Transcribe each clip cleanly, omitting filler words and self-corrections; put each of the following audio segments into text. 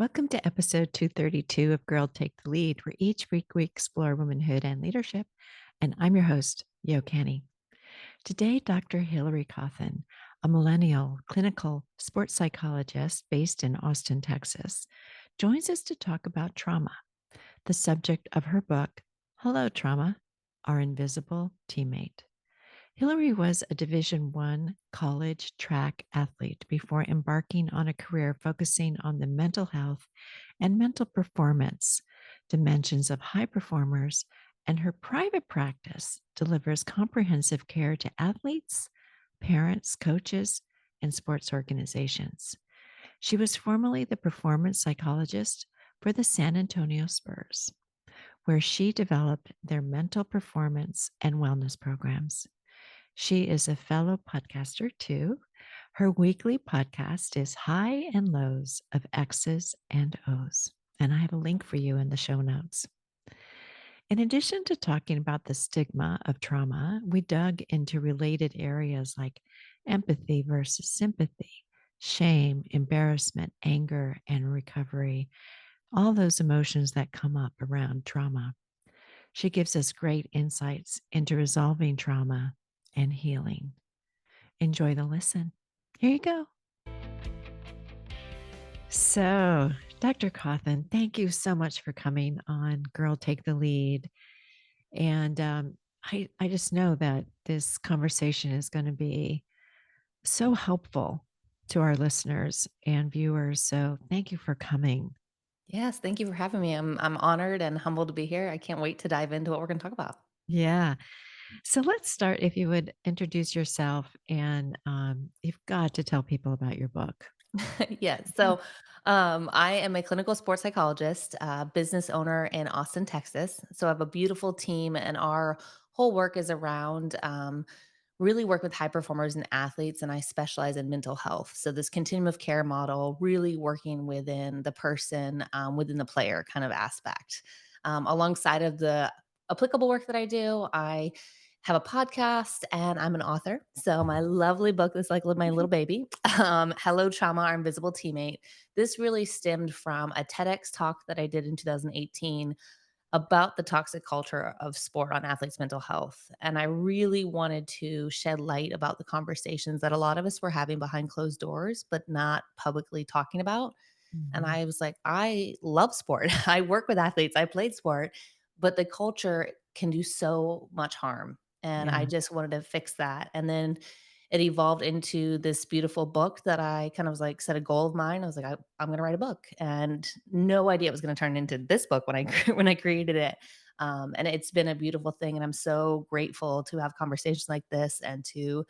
Welcome to episode 232 of Girl Take the Lead, where each week we explore womanhood and leadership. And I'm your host, Yo Canny. Today, Dr. Hilary Cauthen, a millennial clinical sports psychologist based in Austin, Texas, joins us to talk about trauma, the subject of her book, Hello, Trauma, Our Invisible Teammate. Hillary was a Division I college track athlete before embarking on a career focusing on the mental health and mental performance dimensions of high performers, and her private practice delivers comprehensive care to athletes, parents, coaches, and sports organizations. She was formerly the performance psychologist for the San Antonio Spurs, where she developed their mental performance and wellness programs. She is a fellow podcaster too. Her weekly podcast is High and Lows of X's and O's. And I have a link for you in the show notes. In addition to talking about the stigma of trauma, we dug into related areas like empathy versus sympathy, shame, embarrassment, anger, and recovery, all those emotions that come up around trauma. She gives us great insights into resolving trauma and healing. Enjoy the listen. Here you go. So, Dr. Cauthen, thank you so much for coming on Girl Take the Lead. And I just know that this conversation is going to be so helpful to our listeners and viewers. So, thank you for coming. Yes, thank you for having me. I'm honored and humbled to be here. I can't wait to dive into what we're going to talk about. Yeah. So, let's start. If you would introduce yourself, and you've got to tell people about your book. Yes. So, I am a clinical sports psychologist, business owner in Austin, Texas. So I have a beautiful team, and our whole work is around really work with high performers and athletes, and I specialize in mental health. So this continuum of care model, really working within the person, within the player kind of aspect. Alongside of the applicable work that I do, I have a podcast and I'm an author. So my lovely book is like my little baby, Hello Trauma, Our Invisible Teammate. This really stemmed from a TEDx talk that I did in 2018 about the toxic culture of sport on athletes' mental health. And I really wanted to shed light about the conversations that a lot of us were having behind closed doors, but not publicly talking about. And Mhm. I was like, I love sport. I work with athletes. I played sport, but the culture can do so much harm. And I Yeah. just wanted to fix that. And then it evolved into this beautiful book that I kind of was like set a goal of mine. I was like, I'm going to write a book, and no idea it was going to turn into this book when I when I created it. And it's been a beautiful thing, and I'm so grateful to have conversations like this and to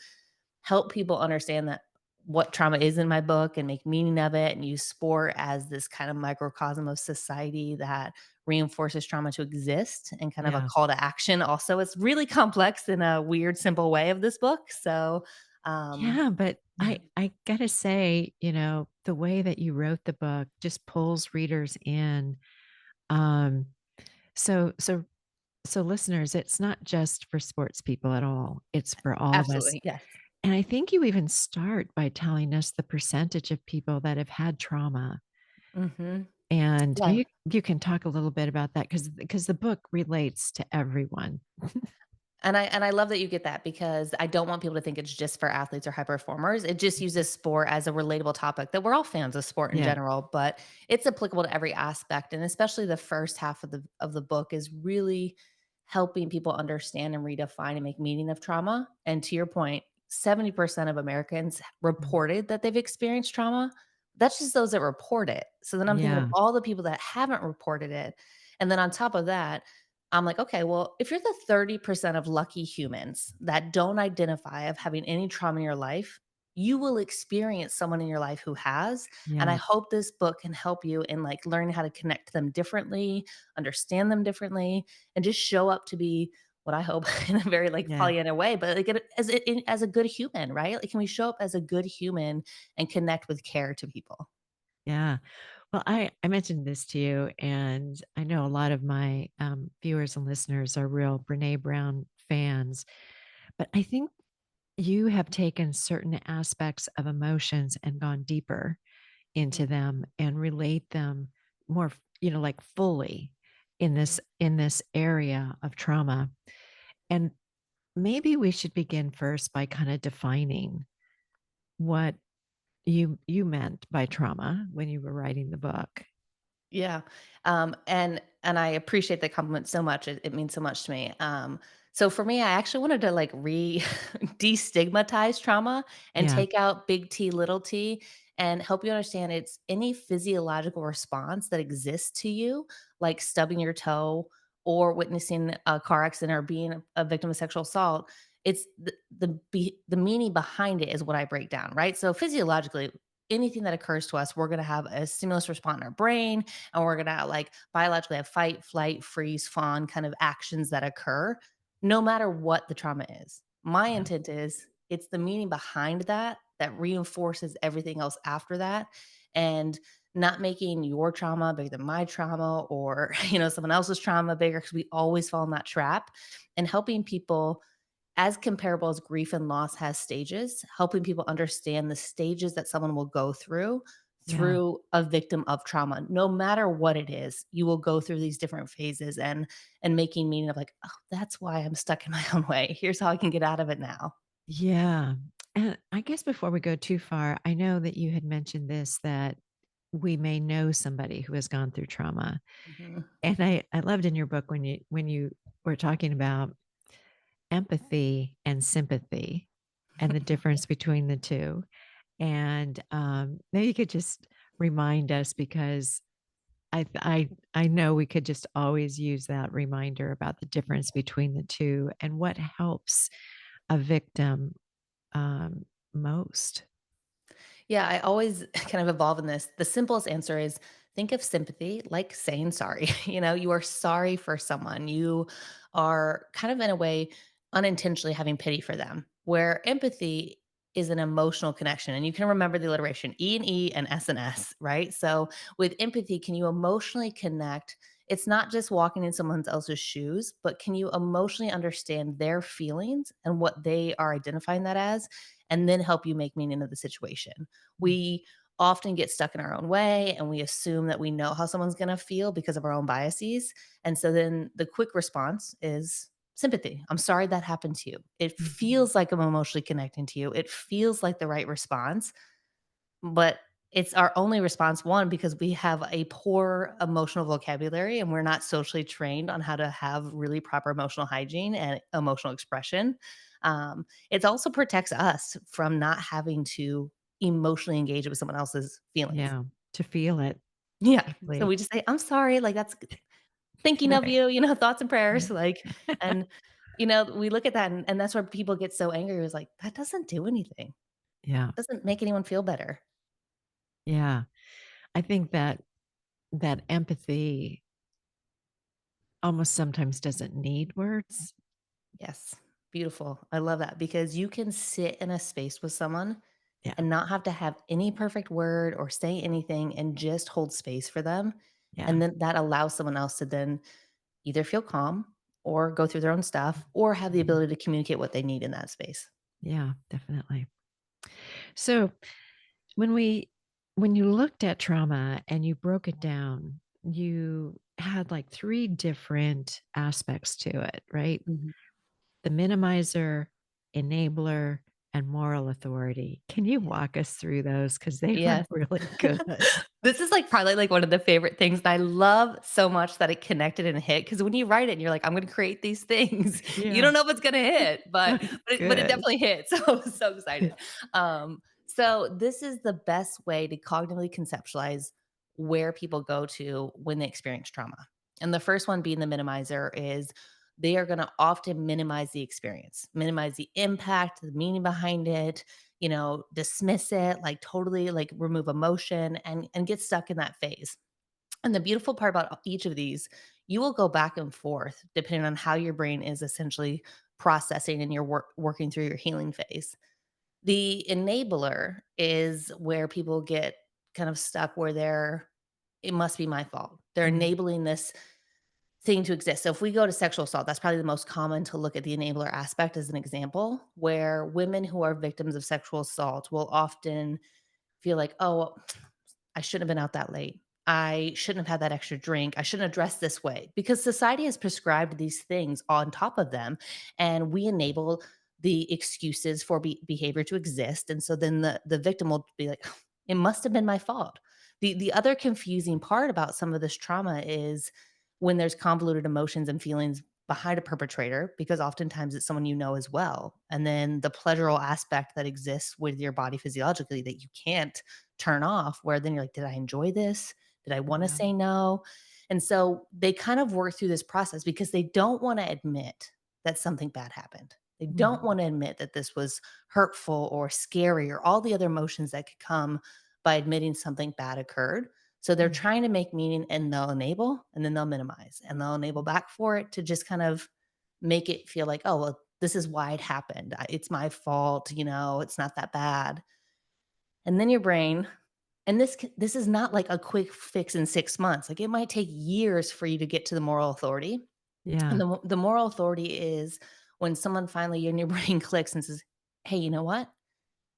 help people understand that what trauma is in my book and make meaning of it and use sport as this kind of microcosm of society that reinforces trauma to exist and kind of a Yeah. call to action. Also, it's really complex in a weird, simple way of this book. So, Yeah, but yeah. I gotta say, the way that you wrote the book just pulls readers in. Um, so so so listeners, it's not just for sports people at all. It's for all of us. Absolutely. Yes. And I think you even start by telling us the percentage of people that have had trauma. Hmm. And Yeah. maybe you can talk a little bit about that because the book relates to everyone. And I love that you get that because I don't want people to think it's just for athletes or high performers. It just uses sport as a relatable topic that we're all fans of sport in Yeah. general, but it's applicable to every aspect. And especially the first half of the book is really helping people understand and redefine and make meaning of trauma. And to your point, 70% of Americans Mhm. reported that they've experienced trauma. That's just those that report it. So then I'm thinking of Yeah. all the people that haven't reported it. And then on top of that, I'm like, okay, well, if you're the 30% of lucky humans that don't identify of having any trauma in your life, you will experience someone in your life who has. And I Yeah. hope this book can help you in like learning how to connect to them differently, understand them differently, and just show up to be what I hope in a very like Yeah. Pollyanna way, but like as a good human, right? Like, can we show up as a good human and connect with care to people? Yeah. Well, I mentioned this to you, and I know a lot of my viewers and listeners are real Brene Brown fans, but I think you have taken certain aspects of emotions and gone deeper into them and relate them more, like fully in Mhm. this area of trauma. And maybe we should begin first by kind of defining what you meant by trauma when you were writing the book. Yeah. And I appreciate the compliment so much. It means so much to me. So for me, I actually wanted to like destigmatize trauma and Yeah, take out big T, little t, and help you understand it's any physiological response that exists to you, like stubbing your toe or witnessing a car accident or being a victim of sexual assault. It's the meaning behind it is what I break down, right? So physiologically, anything that occurs to us, we're going to have a stimulus response in our brain, and we're gonna like biologically have fight, flight, freeze, fawn kind of actions that occur, no matter what the trauma is. My yeah, intent is it's the meaning behind that that reinforces everything else after that, and not making your trauma bigger than my trauma or someone else's trauma bigger because we always fall in that trap, and helping people as comparable as grief and loss has stages, helping people understand the stages that someone will go yeah. through a victim of trauma. No matter what it is, you will go through these different phases and making meaning of like, "Oh, that's why I'm stuck in my own way. Here's how I can get out of it now." Yeah. And I guess before we go too far, I know that you had mentioned this, that we may know somebody who has gone through trauma. Mhm. And I loved in your book when you were talking about empathy and sympathy and the difference between the two. And maybe you could just remind us, because I know we could just always use that reminder about the difference between the two and what helps a victim most. Yeah, I always kind of evolve in this. The simplest answer is think of sympathy like saying sorry. You are sorry for someone. You are kind of in a way unintentionally having pity for them. Where empathy is an emotional connection. And you can remember the alliteration E and S, right? So with empathy, can you emotionally connect? It's not just walking in someone else's shoes, but can you emotionally understand their feelings and what they are identifying that as, and then help you make meaning of the situation? Mm. We often get stuck in our own way and we assume that we know how someone's going to feel because of our own biases. And so then the quick response is sympathy. I'm sorry that happened to you. It Mhm. feels like I'm emotionally connecting to you. It feels like the right response, but it's our only response, one, because we have a poor emotional vocabulary and we're not socially trained on how to have really proper emotional hygiene and emotional expression. It also protects us from not having to emotionally engage with someone else's feelings. Yeah, to feel it Yeah. So deeply. we just say, I'm sorry, like that's thinking of Right. you, thoughts and prayers. Like, and we look at that, and that's where people get so angry. It was like, that doesn't do anything. Yeah, Doesn't make anyone feel better. yeah. I think that empathy almost sometimes doesn't need words. Yes. Beautiful. I love that because you can sit in a space with someone Yeah, and not have to have any perfect word or say anything and just hold space for them. yeah. And then that allows someone else to then either feel calm or go through their own stuff or have the Mhm. ability to communicate what they need in that space. Yeah, definitely. So when we when you looked at trauma and you broke it down, you had like three different aspects to it, right? Mhm. The minimizer, enabler, and moral authority. Can you Yeah. walk us through those? Because they were Yes. really good. This is, like, probably, like, one of the favorite things that I love so much that it connected and hit. Because when you write it and you're like, "I'm gonna create these things," you Yeah. don't know if it's gonna hit, but it Good. definitely hit, so I was so excited. So this is the best way to cognitively conceptualize where people go to when they experience trauma, and the first one being the minimizer is they are gonna often minimize the experience, minimize the impact, the meaning behind it, dismiss it, like totally like remove emotion and get stuck in that phase. And the beautiful part about each of these, you will go back and forth depending on how your brain is essentially processing and you're working through your healing phase. The enabler is where people get kind of stuck where it must be my fault. They're Mm, enabling this thing to exist. So if we go to sexual assault, that's probably the most common to look at the enabler aspect as an example, where women who are victims of sexual assault will often feel like, "Oh, I shouldn't have been out that late. I shouldn't have had that extra drink. I shouldn't have dressed this way because society has prescribed these things on top of them. And we enable the excuses for behavior to exist. And so then the victim will be like, it must have been my fault. The other confusing part about some of this trauma is when there's convoluted emotions and feelings behind a perpetrator, because oftentimes it's someone you know as well. And then the pleasurable aspect that exists with your body physiologically that you can't turn off, where then you're like, did I enjoy this? Did I want to Yeah. say no? And so they kind of work through this process because they don't want to admit that something bad happened. They don't Mhm. want to admit that this was hurtful or scary or all the other emotions that could come by admitting something bad occurred. So they're Mhm. trying to make meaning and they'll enable and then they'll minimize and they'll enable back for it to just kind of make it feel like, oh, well, this is why it happened. It's my fault. It's not that bad. And then your brain, and this is not like a quick fix in 6 months. Like it might take years for you to get to the moral authority. And Yeah. the moral authority is when someone finally in your brain clicks and says, hey, you know what?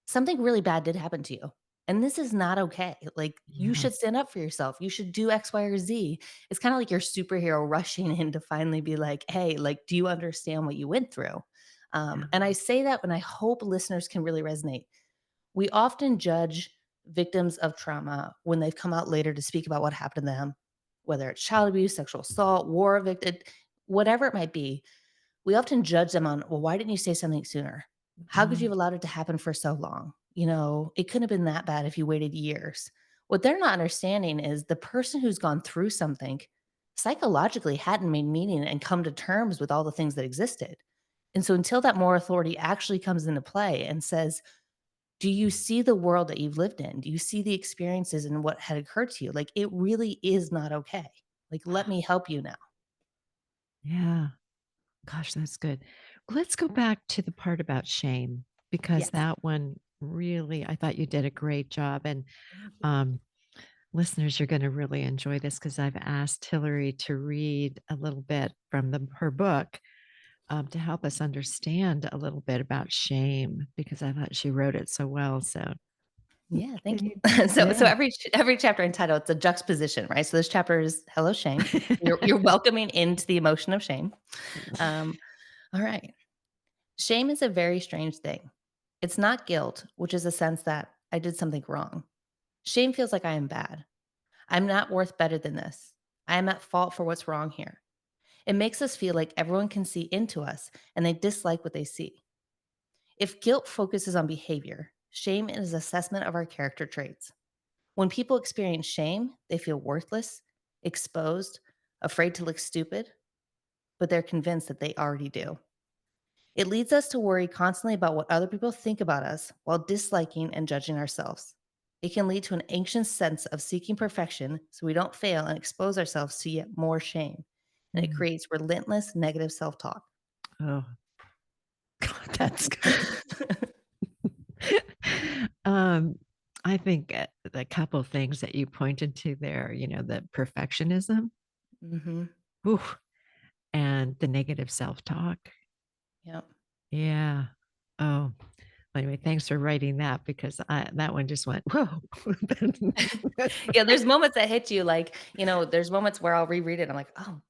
Something really bad did happen to you. And this is not okay. Like, you Yeah. should stand up for yourself. You should do X, Y, or Z. It's kind of like your superhero rushing in to finally be like, hey, like, do you understand what you went through? Yeah. And I say that when I hope listeners can really resonate. We often judge victims of trauma when they've come out later to speak about what happened to them, whether it's child abuse, sexual assault, war victim, whatever it might be. We often judge them on, well, why didn't you say something sooner? How could you Mm. have allowed it to happen for so long? It couldn't have been that bad if you waited years. What they're not understanding is the person who's gone through something psychologically hadn't made meaning and come to terms with all the things that existed. And so until that moral authority actually comes into play and says, do you see the world that you've lived in? Do you see the experiences and what had occurred to you? Like, it really is not okay. Like, let me help you now. Yeah. Gosh, that's good. Let's go back to the part about shame because Yes. that one really, I thought you did a great job. And Thank you. um, listeners, you're going to really enjoy this because I've asked Hillary to read a little bit from her book to help us understand a little bit about shame because I thought she wrote it so well. So, Yeah, thank can you? you. So Yeah. every chapter entitled, it's a juxtaposition, right? So this chapter is hello shame. You're welcoming into the emotion of shame. Um, all right. Shame is a very strange thing. It's not guilt, which is a sense that I did something wrong. Shame feels like I am bad. I'm not worth better than this. I am at fault for what's wrong here. It makes us feel like everyone can see into us and they dislike what they see. If guilt focuses on behavior, shame is assessment of our character traits. When people experience shame, they feel worthless, exposed, afraid to look stupid, but they're convinced that they already do. It leads us to worry constantly about what other people think about us while disliking and judging ourselves. It can lead to an anxious sense of seeking perfection so we don't fail and expose ourselves to yet more shame. And it Mm. creates relentless negative self talk. Oh, God, that's good. um, I think the couple things that you pointed to there, the perfectionism, Hmm. whew, and the negative self-talk. Yep. Yeah. Oh, anyway, thanks for writing that because that one just went, whoa. Yeah, there's moments that hit you like, there's moments where I'll reread it. I'm like, oh,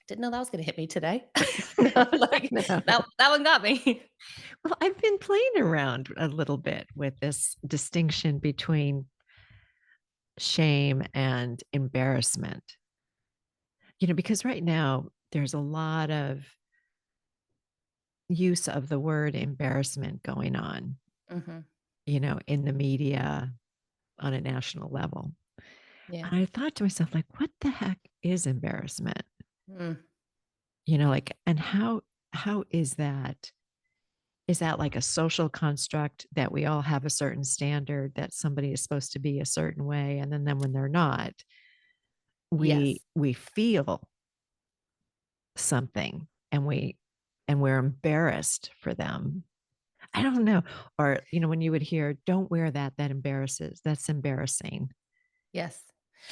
didn't know that was gonna hit me today. Like, No. that one got me. Well, I've been playing around a little bit with this distinction between shame and embarrassment. Because right now there's a lot of use of the word embarrassment going on, Mhm. in the media on a national level. Yeah. And I thought to myself, like, what the heck is embarrassment? Mm. Like, and how is that? Is that like a social construct that we all have a certain standard that somebody is supposed to be a certain way, and then when they're not, we Yes. we feel something and we're embarrassed for them. I don't know. Or, when you would hear, don't wear that, that embarrasses, that's embarrassing. Yes.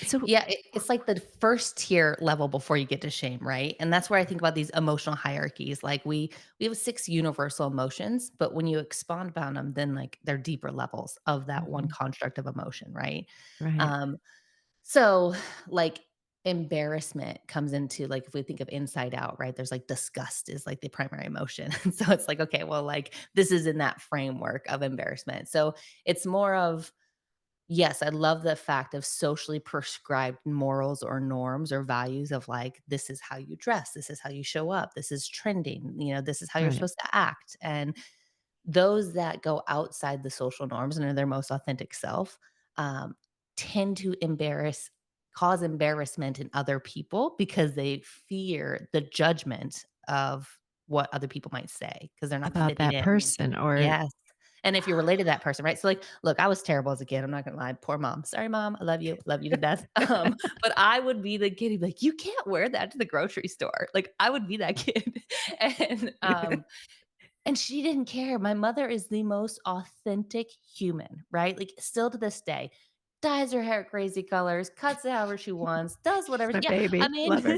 So Yeah, it's like the first tier level before you get to shame, right? And that's where I think about these emotional hierarchies. Like we have 6 universal emotions, but when you expand upon them, then like they're deeper levels of that one Mhm. construct of emotion, right? Right. Um, so like embarrassment comes into like if we think of inside out, right? There's like disgust is like the primary emotion. And so it's like, okay, well, like this is in that framework of embarrassment. So it's more of yes, I love the fact of socially prescribed morals or norms or values of like, this is how you dress, this is how you show up, this is trending, this is how you're Right. supposed to act. And those that go outside the social norms and are their most authentic self um, tend to cause embarrassment in other people because they fear the judgment of what other people might say because they're not About fitting that in. person or Yes. And if you're related to that person, right? So, like, look, I was terrible as a kid. I'm not gonna lie. Poor mom. Sorry, mom. I love you to death. But I would be the kid who'd be like, you can't wear that to the grocery store. Like, I would be that kid. And she didn't care. My mother is the most authentic human, right? Like, still to this day, dyes her hair crazy colors, cuts it however she wants, does she's whatever. my Yeah, I baby. mean, Love her.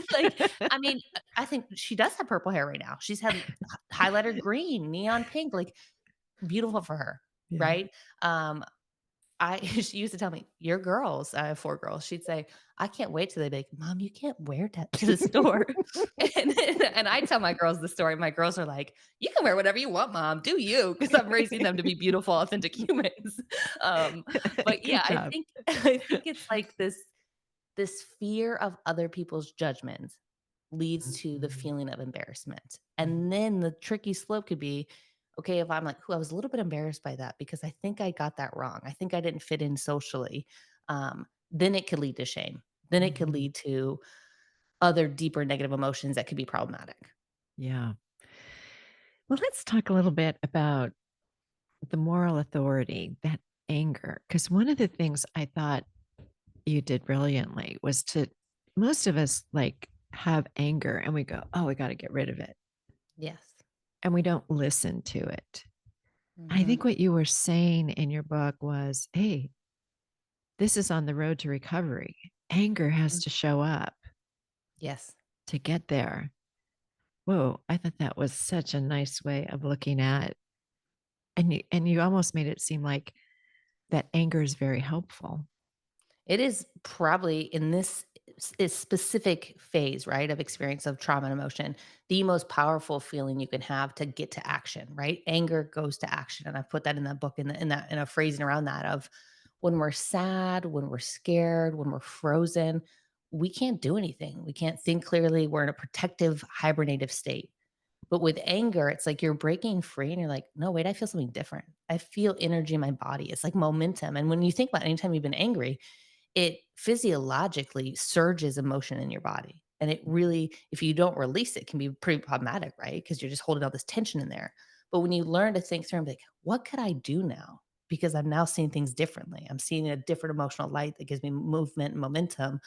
I think she does have purple hair right now. She's had highlighter green, neon pink, like beautiful for her, Yeah. right? Um, I she used to tell me, "Your girls," I have 4 girls, she'd say, "I can't wait till they be like, Mom, you can't wear that to the store." And I tell my girls the story, my girls are like, "You can wear whatever you want, mom, do you?" Because 'cause I'm raising them to be beautiful, authentic humans. Um, but yeah, Good job. I think it's like this fear of other people's judgments leads to the Mhm. feeling of embarrassment. Mhm. And then the tricky slope could be, okay, if I'm like, "Ooh, I was a little bit embarrassed by that because I think I got that wrong. I think I didn't fit in socially." Then it could lead to shame. Then it could Mhm. lead to other deeper negative emotions that could be problematic. Yeah. Well, let's talk a little bit about the moral authority, that anger. Because one of the things I thought you did brilliantly was to most of us like have anger and we go, oh, we got to get rid of it. Yes. And we don't listen to it. I Mhm. think what you were saying in your book was, hey, this is on the road to recovery. Anger has Mhm. to show up Yes. to get there. Whoa, I thought that was such a nice way of looking at and you almost made it seem like that anger is very helpful. It is probably in this specific phase, right, of experience of trauma and emotion, the most powerful feeling you can have to get to action, right? Anger goes to action, and I've put that in that book in a phrasing around that of when we're sad, when we're scared, when we're frozen, we can't do anything. We can't think clearly. We're in a protective, hibernative state. But with anger, it's like you're breaking free and you're like, no, wait, I feel something different. I feel energy in my body. It's like momentum. And when you think about anytime you've been angry, it physiologically surges emotion in your body. And it really, if you don't release it, can be pretty problematic, right? Because you're just holding all this tension in there. But when you learn to think through and be like, what could I do now? Because I'm now seeing things differently. I'm seeing a different emotional light that gives me movement and momentum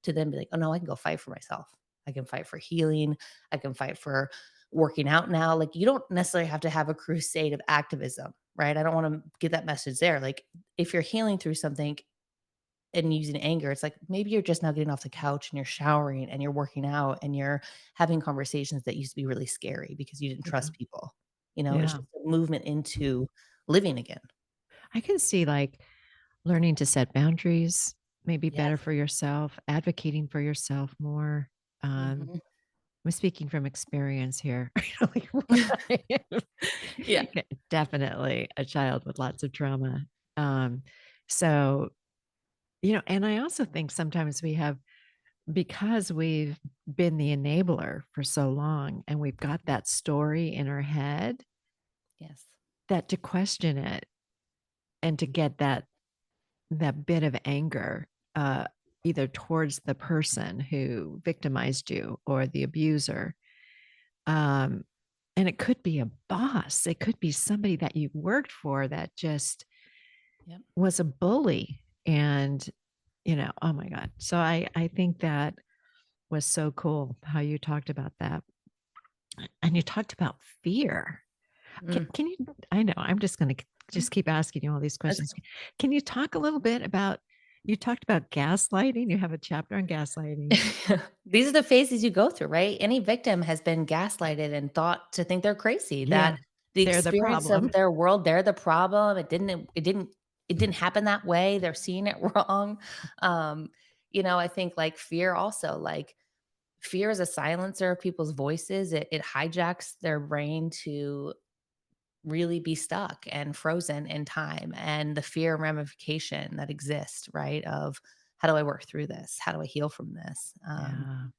to then be like, oh no, I can go fight for myself. I can fight for healing. I can fight for working out now. Like you don't necessarily have to have a crusade of activism, right? I don't want to get that message there. Like if you're healing through something, and using anger, it's like maybe you're just now getting off the couch and you're showering and you're working out and you're having conversations that used to be really scary because you didn't Yeah. trust people. It's Yeah. just a movement into living again. I can see like learning to set boundaries, maybe better Yes. for yourself, advocating for yourself more. Um, Mhm. I'm speaking from experience here. Yeah. Definitely a child with lots of trauma. Um, so, and I also think sometimes we have, because we've been the enabler for so long and we've got that story in our head, Yes. that to question it and to get that bit of anger, uh, either towards the person who victimized you or the abuser. Um, and it could be a boss. It could be somebody that you worked for that just Yep. was a bully. And, oh my God. So I think that was so cool how you talked about that. And you talked about fear. Can, Mm. can you, I know, I'm just going to just keep asking you all these That's questions. Can you talk a little bit about You talked about gaslighting. You have a chapter on gaslighting. These are the phases you go through, right? Any victim has been gaslighted and thought to think they're crazy, Yeah, that the they're the experience of problem. their world, they're the problem. It didn't happen that way. They're seeing it wrong. Um, I think like fear also, like fear is a silencer of people's voices. It hijacks their brain to really be stuck and frozen in time, and the fear and ramification that exists, right? Of how do I work through this? How do I heal from this? Yeah,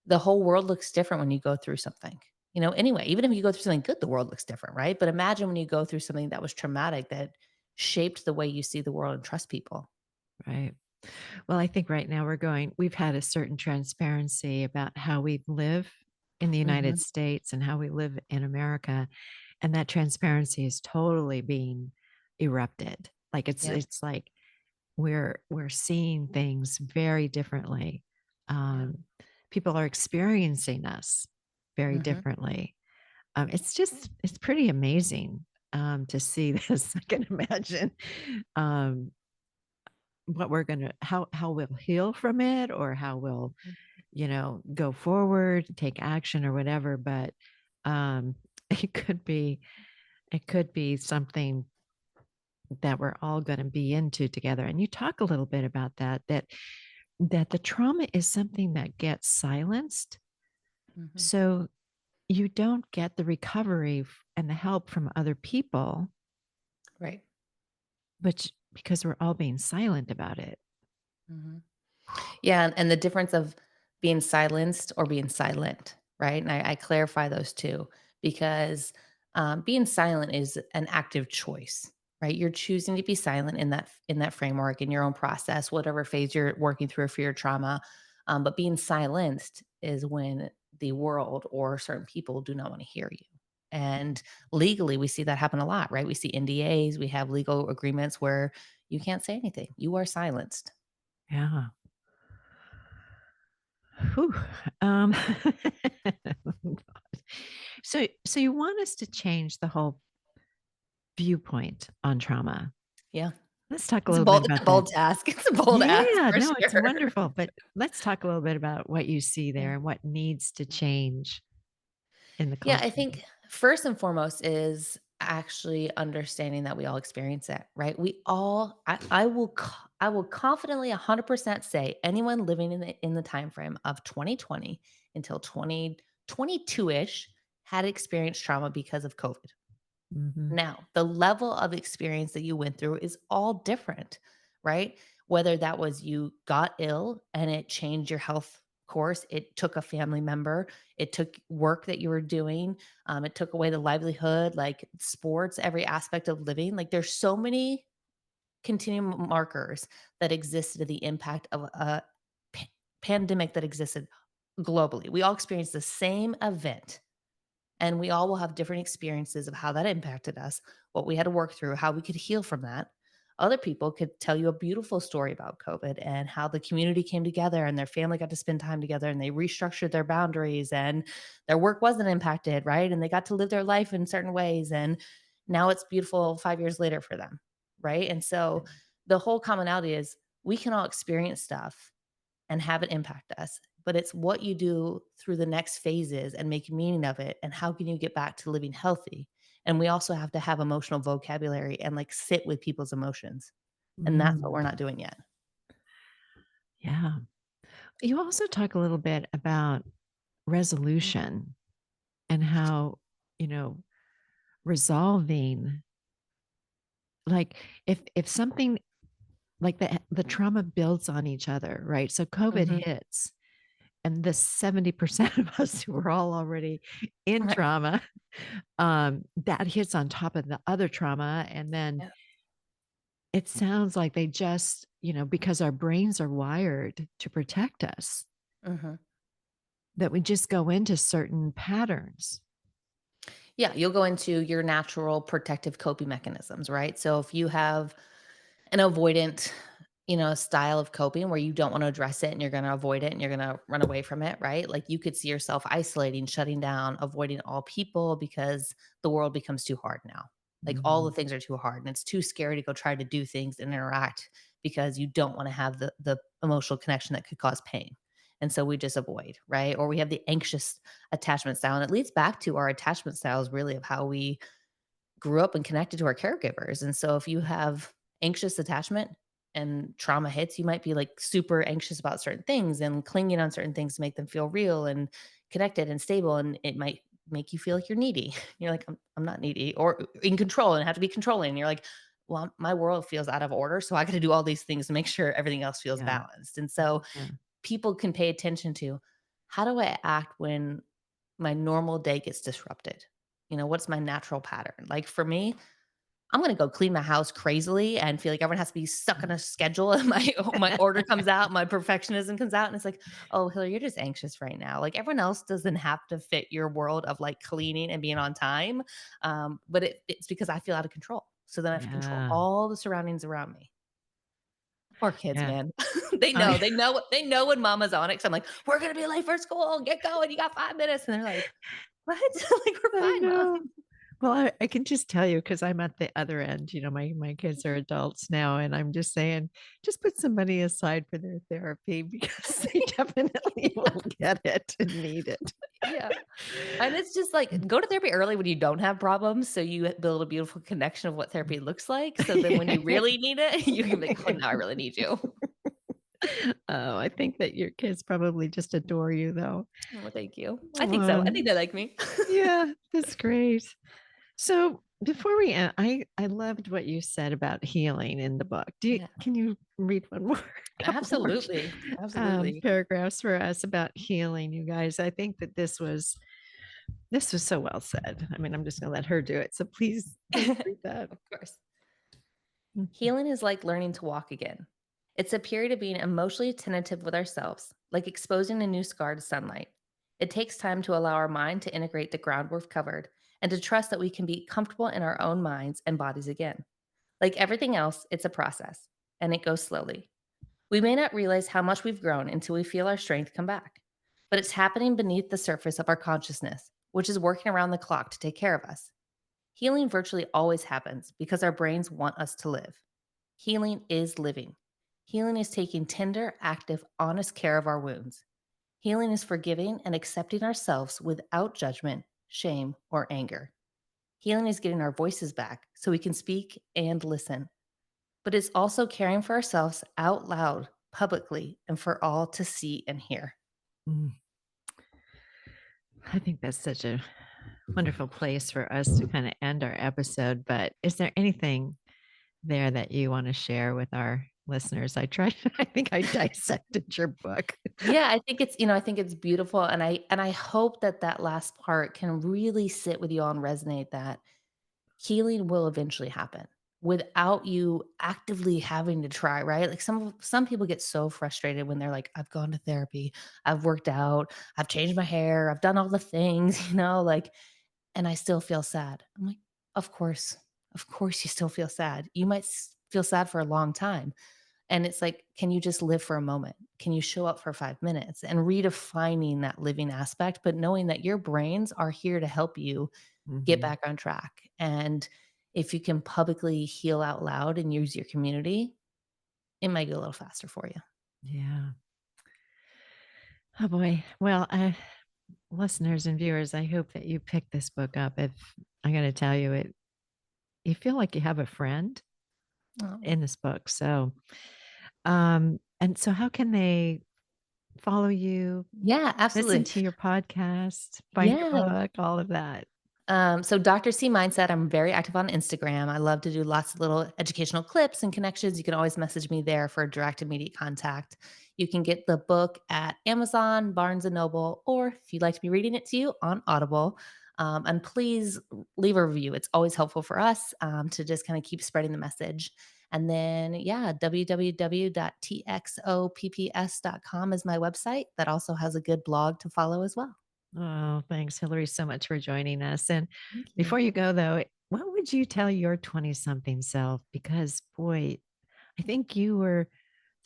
The whole world looks different when you go through something. Anyway, even if you go through something good, the world looks different, right? But imagine when you go through something that was traumatic, that shaped the way you see the world and trust people. right. Well, I think right now we've had a certain transparency about how we live in the United Mhm. States and how we live in America. And that transparency is totally being erupted. Like Yeah. it's like we're seeing things very differently. Yeah. Um, People are experiencing us very Mhm. differently. It's pretty amazing to see this. I can imagine um, what we're gonna how we'll heal from it or how we'll Mhm. go forward, take action or whatever. But um, it could be it could be something that we're all going to be into together. And you talk a little bit about that the trauma is something that gets silenced. Mhm. So you don't get the recovery and the help from other people, Right. which because we're all being silent about it. Mhm. Yeah, and the difference of being silenced or being silent, right? And I clarify those two because being silent is an active choice, right? You're choosing to be silent in that framework in your own process, whatever phase you're working through for your trauma. But being silenced is when the world or certain people do not want to hear you. And legally, we see that happen a lot, right? We see NDAs, we have legal agreements where you can't say anything. You are silenced. Yeah. Whew. Um, so you want us to change the whole viewpoint on trauma. Yeah. Let's talk a It's a little bit bold it's a about that. bold task. It's a bold ask Yeah, for no, it's sure. wonderful. But let's talk a little bit about what you see Yeah. there and what needs to change in the Yeah, I culture. think first and foremost is actually understanding that we all experience it, right? We all I will confidently 100% say anyone living in the time frame of 2020 until 2022-ish had experienced trauma because of COVID. Mhm. Now, the level of experience that you went through is all different, right? Whether that was you got ill and it changed your health course, it took a family member, it took work that you were doing, it took away the livelihood, like sports, every aspect of living. Like there's so many continuum markers that existed to the impact of a pa- pandemic that existed globally. We all experienced the same event and we all will have different experiences of how that impacted us, what we had to work through, how we could heal from that. Other people could tell you a beautiful story about COVID and how the community came together and their family got to spend time together and they restructured their boundaries and their work wasn't impacted, right? And they got to live their life in certain ways. And now it's beautiful 5 years later for them, right? And so the whole commonality is we can all experience stuff and have it impact us. But it's what you do through the next phases and make meaning of it. And how can you get back to living healthy? And we also have to have emotional vocabulary and like sit with people's emotions. And that's what Mm, we're not doing yet. yeah. You also talk a little bit about resolution and how, you know, resolving like if something like the trauma builds on each other, right? So COVID Mhm. hits and the 70% of us who were all already in Right. trauma, that hits on top of the other trauma. And then Yeah. it sounds like they just, because our brains are wired to protect us, Mhm. that we just go into certain patterns. Yeah, you'll go into your natural protective coping mechanisms, right? So if you have an avoidant, style of coping where you don't want to address it and you're going to avoid it and you're going to run away from it, right? Like you could see yourself isolating, shutting down, avoiding all people because the world becomes too hard now. Like all Mhm. the things are too hard and it's too scary to go try to do things and interact because you don't want to have the emotional connection that could cause pain. And so we just avoid, right? Or we have the anxious attachment style. And it leads back to our attachment styles really of how we grew up and connected to our caregivers. And so if you have anxious attachment and trauma hits, you might be like super anxious about certain things and clinging on certain things to make them feel real and connected and stable. And it might make you feel like you're needy. You're like, I'm not needy or in control and have to be controlling. And you're like, well, my world feels out of order. So I got to do all these things to make sure everything else feels Yeah. balanced. And so Yeah. people can pay attention to how do I act when my normal day gets disrupted? What's my natural pattern? Like for me, I'm gonna go clean my house crazily and feel like everyone has to be stuck on a schedule and my order comes out, my perfectionism comes out, and it's like, "Oh, Hillary, you're just anxious right now." Like, everyone else doesn't have to fit your world of, like, cleaning and being on time, but it's because I feel out of control. So then I have to control Yeah. all the surroundings around me. Poor kids, Yeah. man. They I know. They know when mama's on it 'cause I'm like, "We're gonna be late for school. Get going. You got 5 minutes." And they're like, "What?" Like, "We're I fine, mom." know. Well, I can just tell you because 'cause I'm at the other end, my kids are adults now, and I'm just saying, just put some money aside for their therapy because they definitely will get it and need it. Yeah. And it's just like, go to therapy early when you don't have problems, so you build a beautiful connection of what therapy looks like, so then when you really need it, you can be like, "Oh, now I really need you." Oh, I think that your kids probably just adore you, though. "Oh, thank you." I think so. I think Um, they like me. yeah, that's great. So before we end, I loved what you said about healing in the book. Yeah. Can you read one more, couple more Absolutely. Absolutely. paragraphs for us about healing, you guys? I think that this was so well said. I mean, I'm just gonna let her do it. So please read that. Of course. Mm, Healing is like learning to walk again. It's a period of being emotionally attentive with ourselves, like exposing a new scar to sunlight. It takes time to allow our mind to integrate the ground we've covered and to trust that we can be comfortable in our own minds and bodies again. Like everything else, it's a process and it goes slowly. We may not realize how much we've grown until we feel our strength come back, but it's happening beneath the surface of our consciousness, which is working around the clock to take care of us. Healing virtually always happens because our brains want us to live. Healing is living. Healing is taking tender, active, honest care of our wounds. Healing is forgiving and accepting ourselves without judgment, shame, or anger. Healing is getting our voices back so we can speak and listen. But it's also caring for ourselves out loud, publicly, and for all to see and hear. mm. I think that's such a wonderful place for us to kind of end our episode. But is there anything there that you want to share with our listeners? I think I dissected your book. Yeah, I think it's beautiful and I hope that that last part can really sit with you all and resonate that healing will eventually happen without you actively having to try, right? Like some people get so frustrated when they're like, I've gone to therapy, I've worked out, I've changed my hair, I've done all the things, like, and I still feel sad. I'm like, of course, of course you still feel sad. You might feel sad for a long time. And it's like, can you just live for a moment? Can you show up for 5 minutes and redefining that living aspect, but knowing that your brains are here to help you get Mhm. back on track. And if you can publicly heal out loud and use your community, it might go a little faster for you. Yeah. Oh boy. Well, listeners and viewers, I hope that you pick this book up. If I got to tell you, you feel like you have a friend Oh, in this book. So, and so how can they follow you, yeah, listen absolutely. to your podcast, find your Yeah. book, all of that? So Dr. C Mindset, I'm very active on Instagram. I love to do lots of little educational clips and connections. You can always message me there for direct immediate contact. You can get the book at Amazon, Barnes and Noble, or if you'd like to be reading it to you on Audible. And please leave a review. It's always helpful for us to just kind of keep spreading the message. And then, yeah, www.txopps.com is my website that also has a good blog to follow as well. Oh, thanks, Hillary, so much for joining us. And Thank you. before you go, though, what would you tell your 20 something self? Because, boy, I think you were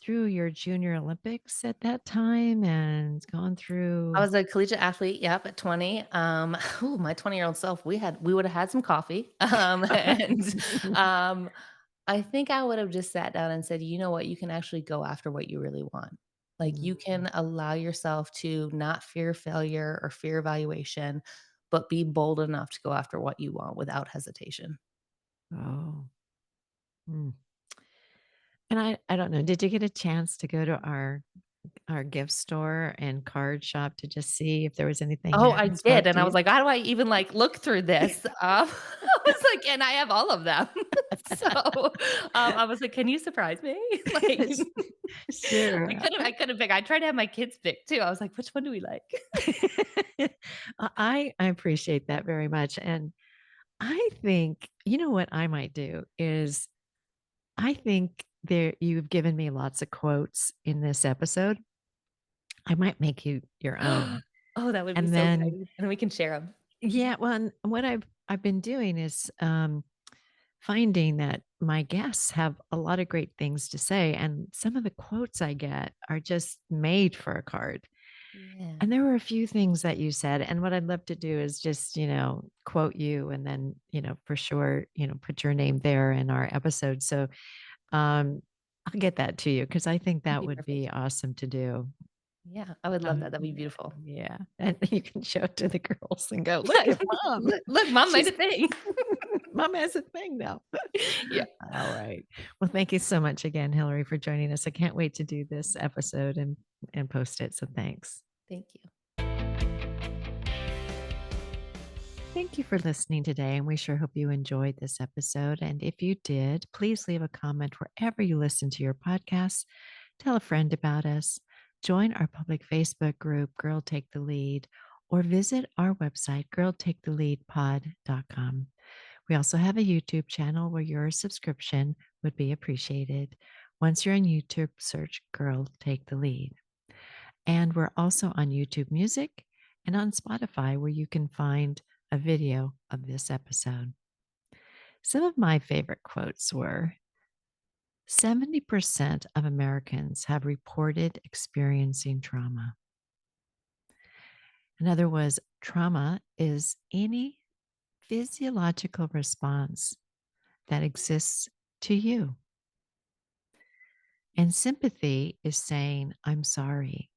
through your junior Olympics at that time and gone I through. was a collegiate athlete, yep, at 20. Ooh, my 20-year-old self, we would have had some coffee. And um, I think I would have just sat down and said, "You know what? You can actually go after what you really want. Like, you Mm. can allow yourself to not fear failure or fear evaluation, but be bold enough to go after what you want without hesitation." Oh. Mm. And I don't know, did you get a chance to go to our gift store and card shop to just see if there was anything Oh, there I that spoke did, and to I you? was like, "How do I even, like, look through this?" I was like and I have all of them. So, I was like, "Can you surprise me?" Like, Sure. I couldn't pick. I tried to have my kids pick too. I was like, "Which one do we like?" I appreciate that very much, and I think you know what I might do is I think there you've given me lots of quotes in this episode. I might make you your own. Oh, that would be And so then great, and we can share them. yeah, well, and what I've been doing is, finding that my guests have a lot of great things to say, and some of the quotes I get are just made for a card. Yeah. And there were a few things that you said, and what I'd love to do is just, quote you and then, for sure, put your name there in our episode. So, um, I'll get that to you because I think That'd that be would perfect. be awesome to do. Yeah, I would love that. That'd be beautiful. Yeah, and you can show it to the girls and go, "Look at mom. Look, mom made She's a thing. mom has a thing now." Yeah, All right. Well, thank you so much again, Hillary, for joining us. I can't wait to do this episode and post it. So thanks. thank you. Thank you for listening today, and we sure hope you enjoyed this episode. And if you did, please leave a comment wherever you listen to your podcasts. Tell a friend about us. Join our public Facebook group, Girl Take the Lead, or visit our website, girltaketheleadpod.com. We also have a YouTube channel where your subscription would be appreciated. Once you're on YouTube, search Girl Take the Lead. And we're also on YouTube Music and on Spotify, where you can find a video of this episode. Some of my favorite quotes were 70% of Americans have reported experiencing trauma. Another was trauma is any physiological response that exists to you. And sympathy is saying, I'm sorry,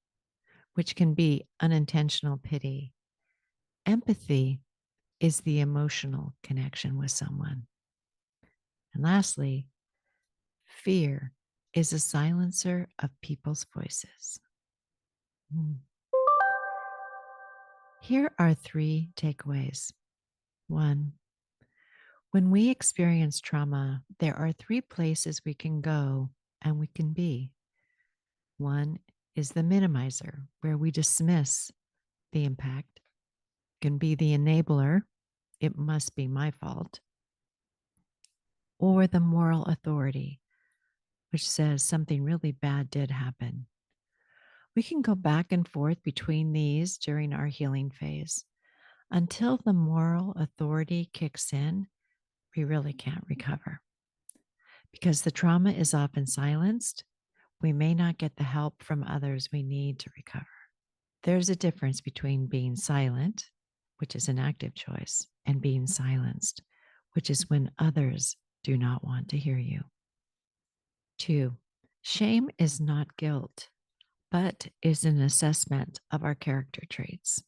which can be unintentional pity. Empathy is the emotional connection with someone. And lastly, fear is a silencer of people's voices. Mm. Here are three takeaways. One, when we experience trauma, there are three places we can go and we can be. One is the minimizer, where we dismiss the impact, can be the enabler, it must be my fault, or the moral authority, which says something really bad did happen. We can go back and forth between these during our healing phase. Until the moral authority kicks in, we really can't recover. Because the trauma is often silenced, we may not get the help from others we need to recover. There's a difference between being silent, which is an active choice, and being silenced, which is when others do not want to hear you. Two, shame is not guilt, but is an assessment of our character traits.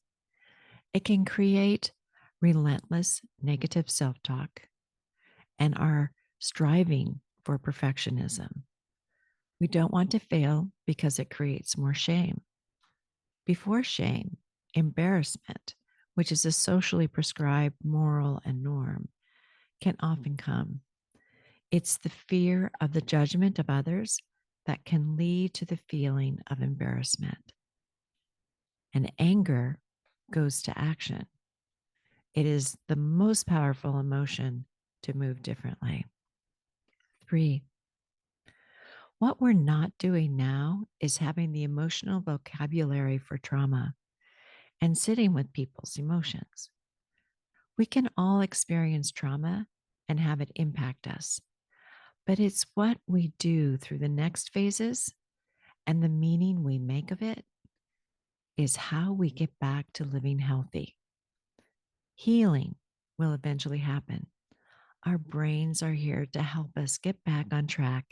It can create relentless negative self talk and our striving for perfectionism. We don't want to fail because it creates more shame. Before shame, embarrassment, which is a socially prescribed moral and norm, can often come. It's the fear of the judgment of others that can lead to the feeling of embarrassment. And anger goes to action. It is the most powerful emotion to move differently. Three, what we're not doing now is having the emotional vocabulary for trauma and sitting with people's emotions. We can all experience trauma and have it impact us, but it's what we do through the next phases And the meaning we make of it is how we get back to living healthy. Healing will eventually happen. Our brains are here to help us get back on track,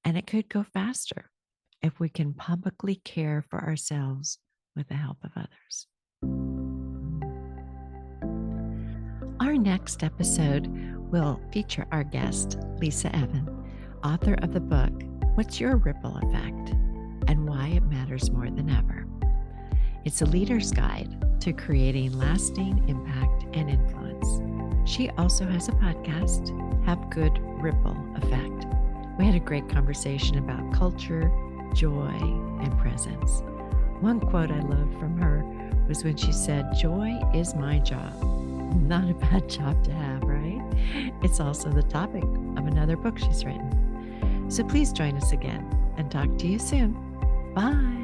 and it could go faster if we can publicly care for ourselves with the help of others. Our next episode will feature our guest, Lisa Evan, author of the book, What's Your Ripple Effect and Why It Matters More Than Ever. It's a leader's guide to creating lasting impact and influence. She also has a podcast, Have Good Ripple Effect. We had a great conversation about culture, joy, and presence. One quote I loved from her was when she said, "Joy is my job." Not a bad job to have, right? It's also the topic of another book she's written. So please join us again and talk to you soon. Bye.